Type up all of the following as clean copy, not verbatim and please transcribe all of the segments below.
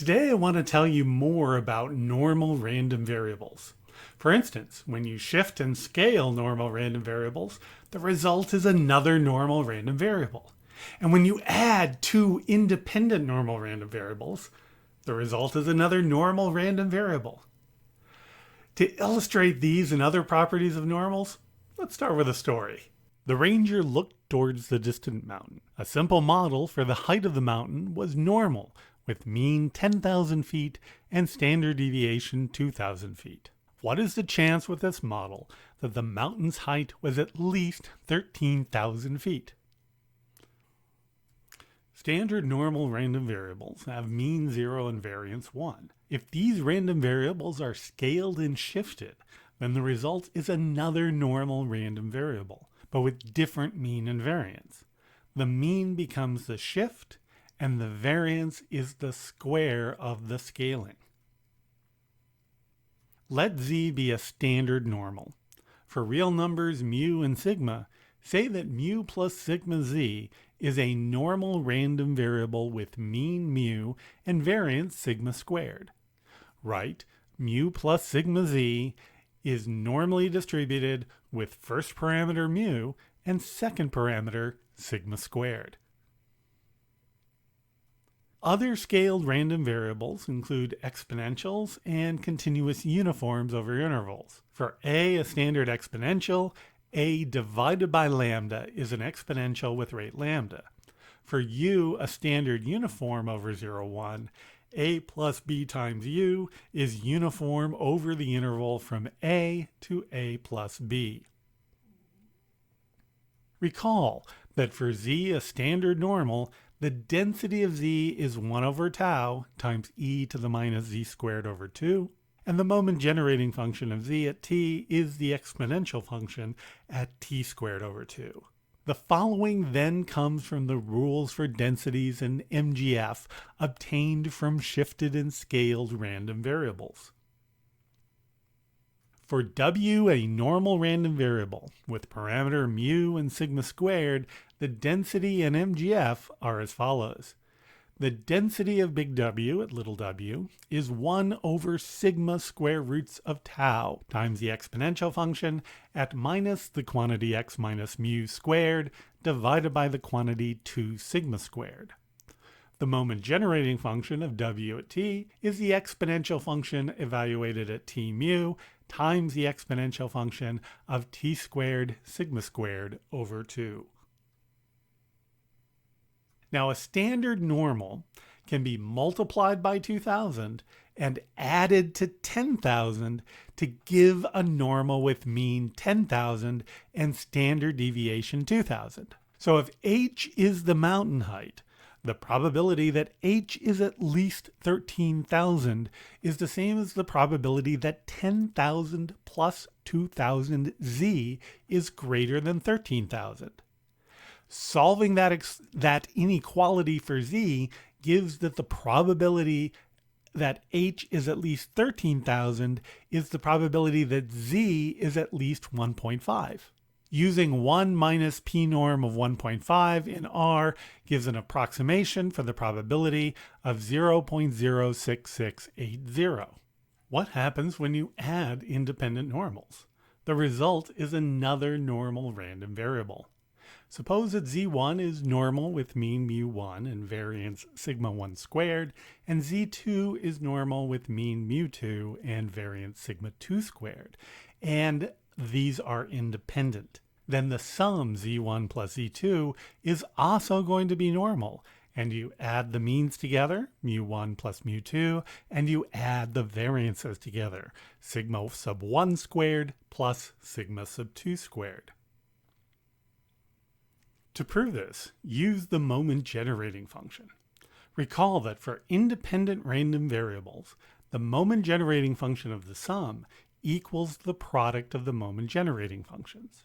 Today I want to tell you more about normal random variables. For instance, when you shift and scale normal random variables, the result is another normal random variable. And when you add two independent normal random variables, the result is another normal random variable. To illustrate these and other properties of normals, let's start with a story. The ranger looked towards the distant mountain. A simple model for the height of the mountain was normal, with mean 10,000 feet and standard deviation 2,000 feet. What is the chance with this model that the mountain's height was at least 13,000 feet? Standard normal random variables have mean 0 and variance 1. If these random variables are scaled and shifted, then the result is another normal random variable, but with different mean and variance. The mean becomes the shift, and the variance is the square of the scaling. Let z be a standard normal. For real numbers mu and sigma, say that mu plus sigma z is a normal random variable with mean mu and variance sigma squared. Write mu plus sigma z is normally distributed with first parameter mu and second parameter sigma squared. Other scaled random variables include exponentials and continuous uniforms over intervals. For a standard exponential, a divided by lambda is an exponential with rate lambda. For u, a standard uniform over 0, 1, a plus b times u is uniform over the interval from a to a plus b. Recall that for z, a standard normal, the density of z is 1 over tau times e to the minus z squared over 2, and the moment generating function of z at t is the exponential function at t squared over 2. The following then comes from the rules for densities and MGF obtained from shifted and scaled random variables. For w, a normal random variable with parameter mu and sigma squared, the density and MGF are as follows. The density of big W at little w is 1 over sigma square roots of tau times the exponential function at minus the quantity x minus mu squared divided by the quantity 2 sigma squared. The moment generating function of w at t is the exponential function evaluated at t mu times the exponential function of t squared sigma squared over 2. Now a standard normal can be multiplied by 2,000 and added to 10,000 to give a normal with mean 10,000 and standard deviation 2,000. So if h is the mountain height, the probability that h is at least 13,000 is the same as the probability that 10,000 plus 2,000 z is greater than 13,000. Solving that inequality for z gives that the probability that h is at least 13,000 is the probability that z is at least 1.5. Using 1 minus p norm of 1.5 in R gives an approximation for the probability of 0.06680. What happens when you add independent normals? The result is another normal random variable. Suppose that z1 is normal with mean mu1 and variance sigma 1 squared, and z2 is normal with mean mu2 and variance sigma 2 squared, and these are independent. Then the sum z1 plus z2 is also going to be normal, and you add the means together, mu1 plus mu2, and you add the variances together, sigma sub 1 squared plus sigma sub 2 squared. To prove this, use the moment generating function. Recall that for independent random variables, the moment generating function of the sum equals the product of the moment generating functions.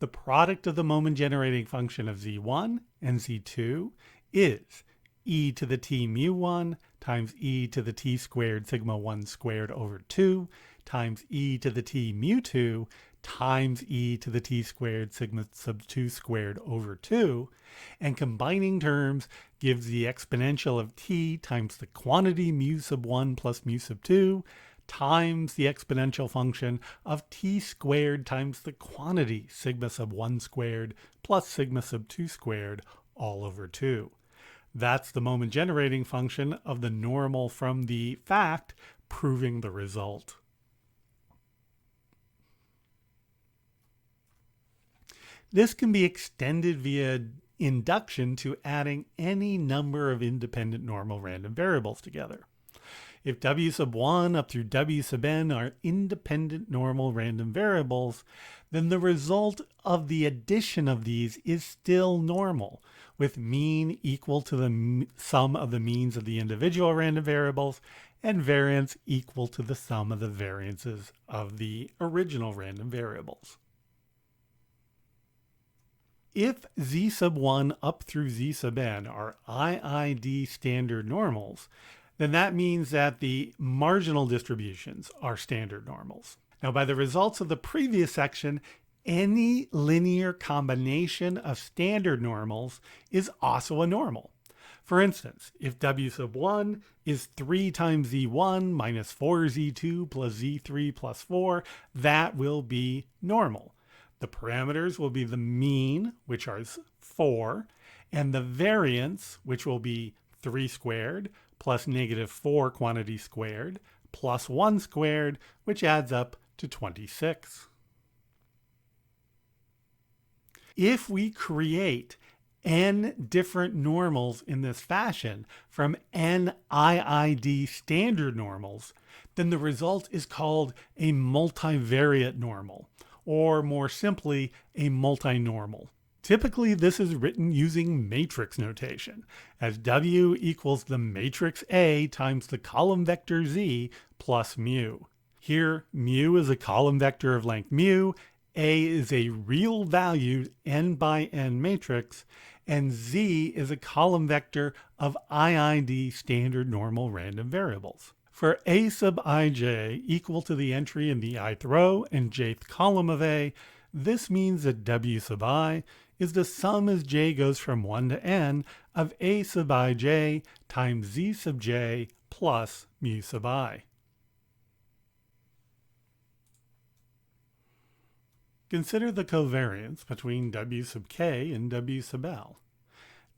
The product of the moment generating function of z1 and z2 is e to the t mu1 times e to the t squared sigma 1 squared over 2 times e to the t mu2 times e to the t squared sigma sub 2 squared over 2, and combining terms gives the exponential of t times the quantity mu sub 1 plus mu sub 2 times the exponential function of t squared times the quantity sigma sub 1 squared plus sigma sub 2 squared all over 2. That's the moment generating function of the normal from the fact, proving the result. This can be extended via induction to adding any number of independent normal random variables together. If w sub 1 up through w sub n are independent normal random variables, then the result of the addition of these is still normal, with mean equal to the sum of the means of the individual random variables and variance equal to the sum of the variances of the original random variables. If z sub 1 up through z sub n are IID standard normals, then that means that the marginal distributions are standard normals. Now, by the results of the previous section, any linear combination of standard normals is also a normal. For instance, if w sub 1 is 3 times z1 minus 4z2 plus z3 plus 4, that will be normal. The parameters will be the mean, which is 4, and the variance, which will be 3 squared plus negative 4 quantity squared plus 1 squared, which adds up to 26. If we create n different normals in this fashion from n IID standard normals, then the result is called a multivariate normal, or more simply, a multinormal. Typically, this is written using matrix notation, as W equals the matrix A times the column vector Z plus mu. Here, mu is a column vector of length mu, A is a real valued n by n matrix, and Z is a column vector of IID standard normal random variables. For A sub ij equal to the entry in the ith row and jth column of A, this means that W sub I is the sum as j goes from 1 to n of A sub ij times Z sub j plus mu sub I. Consider the covariance between W sub k and W sub L.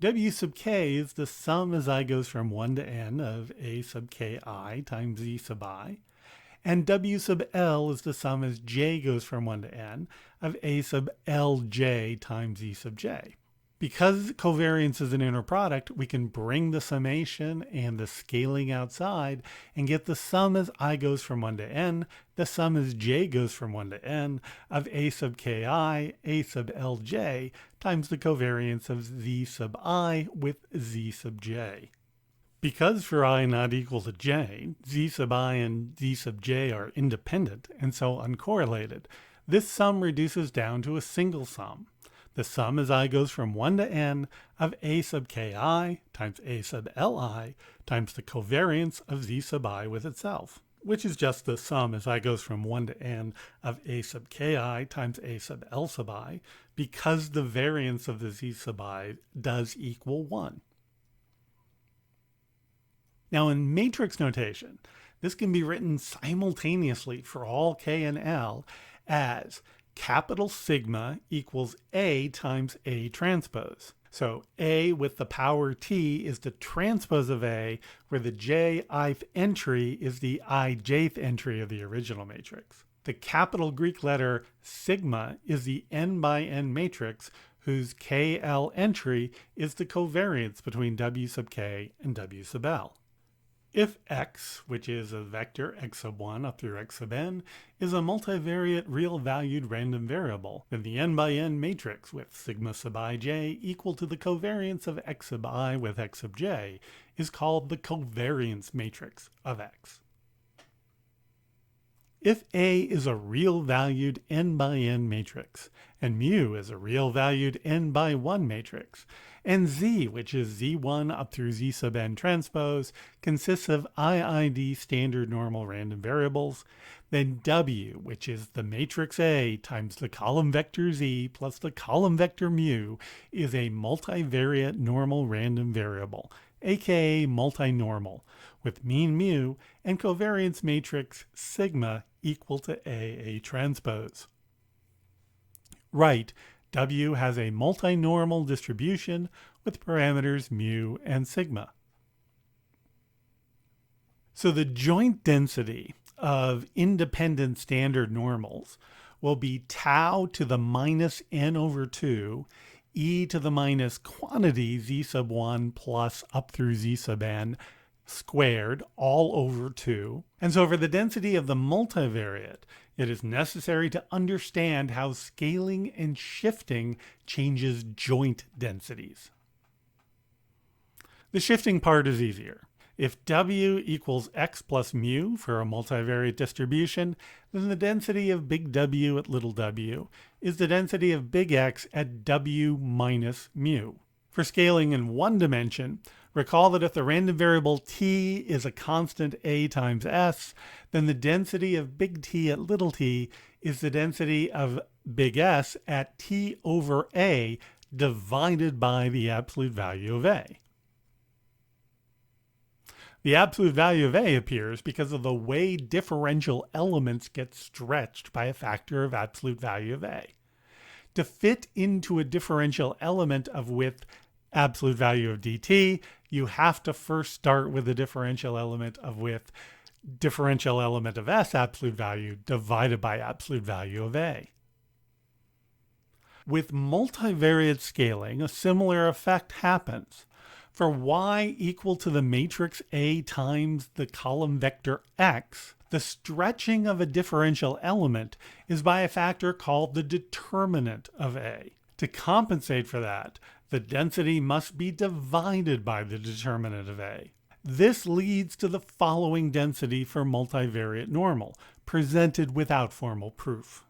W sub k is the sum as I goes from 1 to n of A sub ki times Z sub I, and W sub L is the sum as j goes from 1 to n of A sub Lj times Z sub j. Because covariance is an inner product, we can bring the summation and the scaling outside and get the sum as I goes from 1 to n, the sum as j goes from 1 to n of A sub ki, A sub Lj times the covariance of Z sub I with Z sub j. Because for I not equal to j, Z sub I and Z sub j are independent and so uncorrelated, this sum reduces down to a single sum. The sum as I goes from 1 to n of A sub ki times A sub Li times the covariance of Z sub I with itself, which is just the sum as I goes from 1 to n of A sub ki times A sub L sub I, because the variance of the Z sub I does equal 1. Now in matrix notation, this can be written simultaneously for all k and L as capital sigma equals A times A transpose. So A with the power T is the transpose of A, where the jth entry is the ijth entry of the original matrix. The capital Greek letter sigma is the n by n matrix whose KL entry is the covariance between W sub k and W sub L. If x, which is a vector x sub 1 up through x sub n, is a multivariate real-valued random variable, then the n by n matrix with sigma sub ij equal to the covariance of x sub I with x sub j is called the covariance matrix of x. If A is a real-valued n by n matrix, and mu is a real-valued n by 1 matrix, And Z, which is Z1 up through Z sub n transpose, consists of IID standard normal random variables. Then W, which is the matrix A times the column vector Z plus the column vector mu, is a multivariate normal random variable, aka multinormal, with mean mu and covariance matrix sigma equal to A transpose. Right, W has a multinormal distribution with parameters mu and sigma. So the joint density of independent standard normals will be tau to the minus n over 2 e to the minus quantity z sub 1 plus up through z sub n squared all over 2. And so for the density of the multivariate, it is necessary to understand how scaling and shifting changes joint densities. The shifting part is easier. If W equals x plus mu for a multivariate distribution, then the density of big W at little w is the density of big X at W minus mu. For scaling in one dimension, recall that if the random variable t is a constant a times s, then the density of big T at little t is the density of big S at t over a divided by the absolute value of a. The absolute value of A appears because of the way differential elements get stretched by a factor of absolute value of A. To fit into a differential element of width absolute value of dt, you have to first start with the differential element of width differential element of S absolute value divided by absolute value of A. With multivariate scaling, a similar effect happens. For y equal to the matrix A times the column vector x, the stretching of a differential element is by a factor called the determinant of A. To compensate for that, the density must be divided by the determinant of A. This leads to the following density for multivariate normal, presented without formal proof.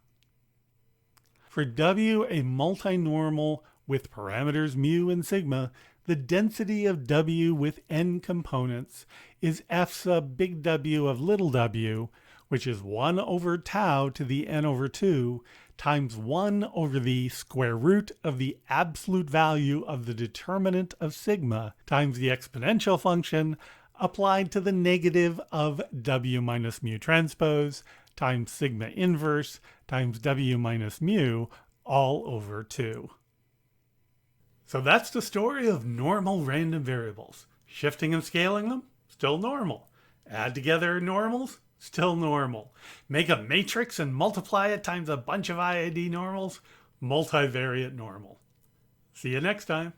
For W, a multinormal with parameters mu and sigma, the density of W with n components is f sub big W of little w, which is 1 over tau to the n over 2, times 1 over the square root of the absolute value of the determinant of sigma times the exponential function applied to the negative of W minus mu transpose times sigma inverse times W minus mu all over 2. So that's the story of normal random variables. Shifting and scaling them, still normal. Add together normals, still normal. Make a matrix and multiply it times a bunch of IID normals, multivariate normal. See you next time.